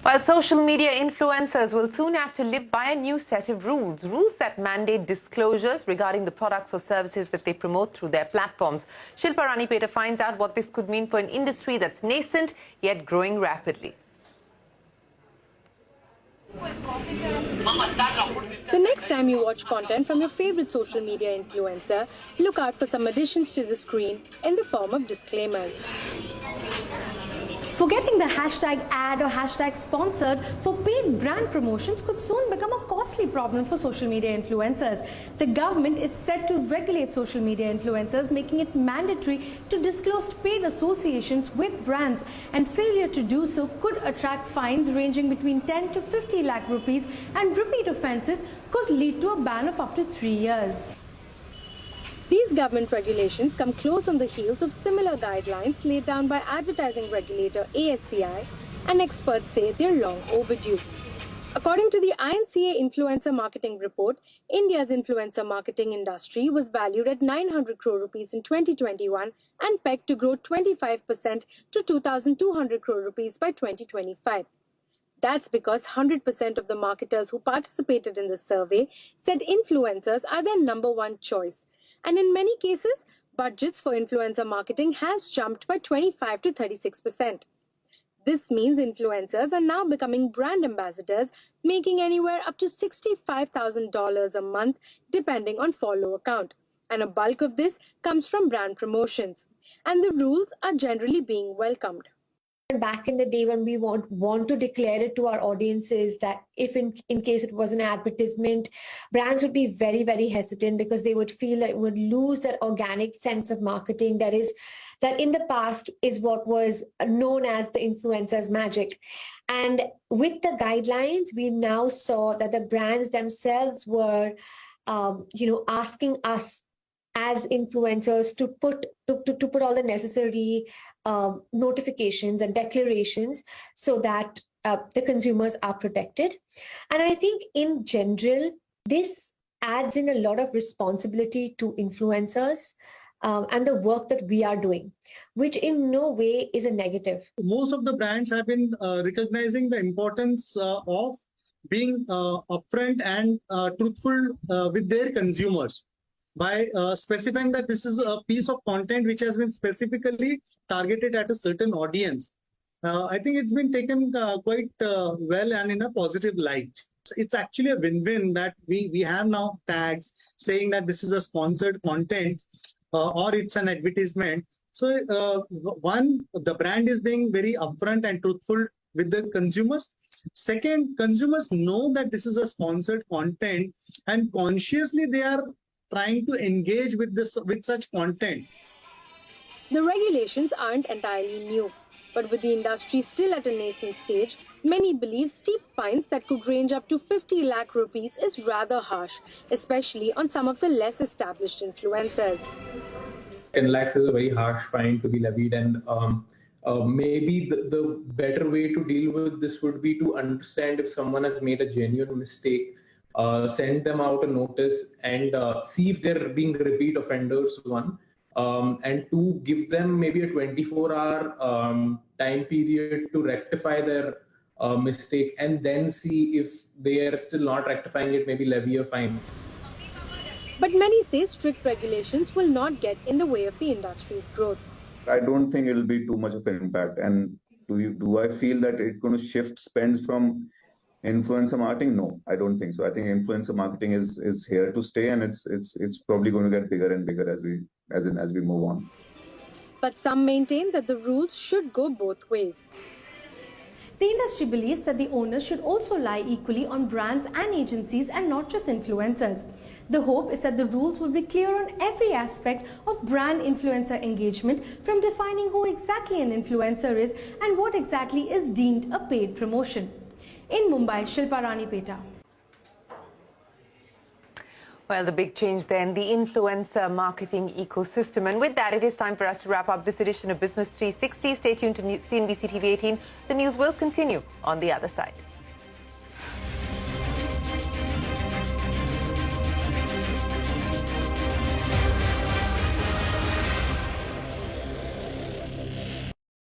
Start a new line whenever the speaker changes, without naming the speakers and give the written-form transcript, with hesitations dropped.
While social media influencers will soon have to live by a new set of rules that mandate disclosures regarding the products or services that they promote through their platforms. Shilpa Ranipeta finds out what this could mean for an industry that's nascent yet growing rapidly.
The next time you watch content from your favorite social media influencer, look out for some additions to the screen in the form of disclaimers.
Forgetting the hashtag ad or hashtag sponsored for paid brand promotions could soon become a costly problem for social media influencers. The government is set to regulate social media influencers, making it mandatory to disclose paid associations with brands, and failure to do so could attract fines ranging between 10 to 50 lakh rupees, and repeat offences could lead to a ban of up to 3 years.
These government regulations come close on the heels of similar guidelines laid down by advertising regulator ASCI, and experts say they're long overdue. According to the INCA Influencer Marketing Report, India's influencer marketing industry was valued at 900 crore rupees in 2021 and pegged to grow 25% to 2,200 crore rupees by 2025. That's because 100% of the marketers who participated in the survey said influencers are their number one choice. And in many cases, budgets for influencer marketing has jumped by 25 to 36%. This means influencers are now becoming brand ambassadors, making anywhere up to $65,000 a month, depending on follower count. And a bulk of this comes from brand promotions. And the rules are generally being welcomed.
Back in the day, when we want to declare it to our audiences that if in case it was an advertisement, brands would be very, very hesitant because they would feel that it would lose that organic sense of marketing that in the past is what was known as the influencer's magic. And with the guidelines, we now saw that the brands themselves were asking us as influencers to put all the necessary notifications and declarations so that the consumers are protected. And I think in general, this adds in a lot of responsibility to influencers and the work that we are doing, which in no way is a negative.
Most of the brands have been recognizing the importance of being upfront and truthful with their consumers, by specifying that this is a piece of content which has been specifically targeted at a certain audience. I think it's been taken quite well and in a positive light. It's actually a win-win that we have now tags saying that this is a sponsored content or it's an advertisement. So one, the brand is being very upfront and truthful with the consumers. Second, consumers know that this is a sponsored content and consciously they are trying to engage with such content.
The regulations aren't entirely new, but with the industry still at a nascent stage, many believe steep fines that could range up to 50 lakh rupees is rather harsh, especially on some of the less established influencers.
10 lakhs is a very harsh fine to be levied, and maybe the better way to deal with this would be to understand if someone has made a genuine mistake, send them out a notice and see if they're being repeat offenders, one, and two, give them maybe a 24-hour time period to rectify their mistake, and then see if they are still not rectifying it, maybe levy a fine.
But many say strict regulations will not get in the way of the industry's growth.
I don't think it'll be too much of an impact. And do I feel that it's going to shift spends from influencer marketing? No, I don't think so. I think influencer marketing is here to stay, and it's probably going to get bigger and bigger as we move on.
But some maintain that the rules should go both ways.
The industry believes that the onus should also lie equally on brands and agencies and not just influencers. The hope is that the rules will be clear on every aspect of brand influencer engagement, from defining who exactly an influencer is and what exactly is deemed a paid promotion. In Mumbai, Shilpa Ranipeta.
Well, the big change then, the influencer marketing ecosystem. And with that, it is time for us to wrap up this edition of Business 360. Stay tuned to CNBC-TV18. The news will continue on the other side.